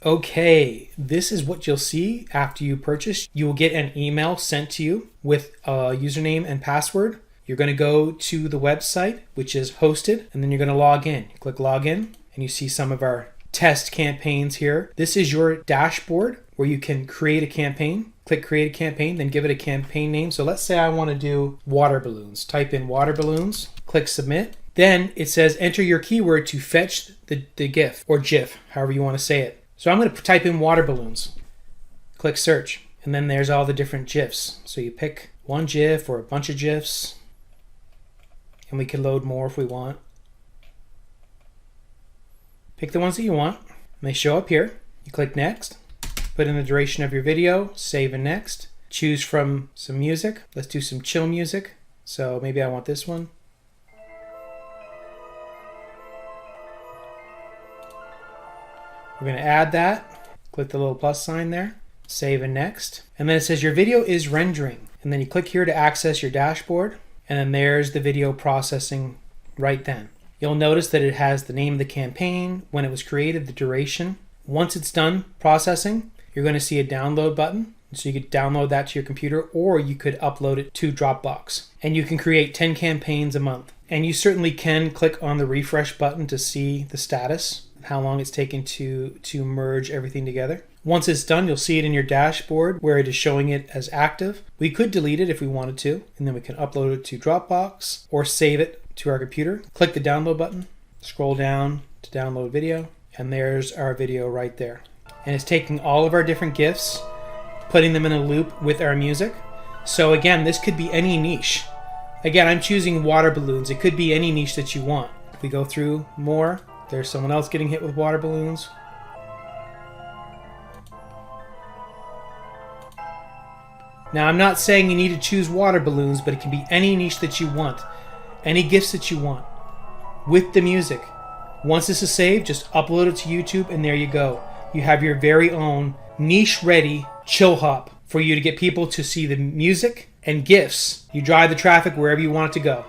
Okay, this is what you'll see after you purchase. You will get an email sent to you with a username and password. You're going to go to the website, which is hosted, and then you're going to log in. You click login, and you see some of our test campaigns here. This is your dashboard where you can create a campaign. Click create a campaign, then give it a campaign name. So let's say I want to do water balloons. Type in water balloons, click submit. Then it says enter your keyword to fetch the GIF or GIF, however you want to say it. So I'm going to type in water balloons. Click search, and then there's all the different GIFs. So you pick one GIF or a bunch of GIFs, and we can load more if we want. Pick the ones that you want, and they show up here. You click next, put in the duration of your video, save and next. Choose from some music. Let's do some chill music. So maybe I want this one. We're going to add that. Click the little plus sign there. Save and next. And then it says your video is rendering. And then you click here to access your dashboard. And then there's the video processing right then. You'll notice that it has the name of the campaign, when it was created, the duration. Once it's done processing, you're going to see a download button. So you could download that to your computer, or you could upload it to Dropbox. And you can create 10 campaigns a month. And you certainly can click on the refresh button to see the status, how long it's taken to merge everything together. Once it's done, you'll see it in your dashboard where it is showing it as active. We could delete it if we wanted to, and then we can upload it to Dropbox or save it to our computer. Click the download button, scroll down to download video, and there's our video right there. And it's taking all of our different GIFs, putting them in a loop with our music. So again, this could be any niche. Again, I'm choosing water balloons. It could be any niche that you want. If we go through more, there's someone else getting hit with water balloons. Now, I'm not saying you need to choose water balloons, but it can be any niche that you want, any GIFs that you want, with the music. Once this is saved, just upload it to YouTube, and there you go. You have your very own niche-ready chill hop for you to get people to see the music and GIFs. You drive the traffic wherever you want it to go.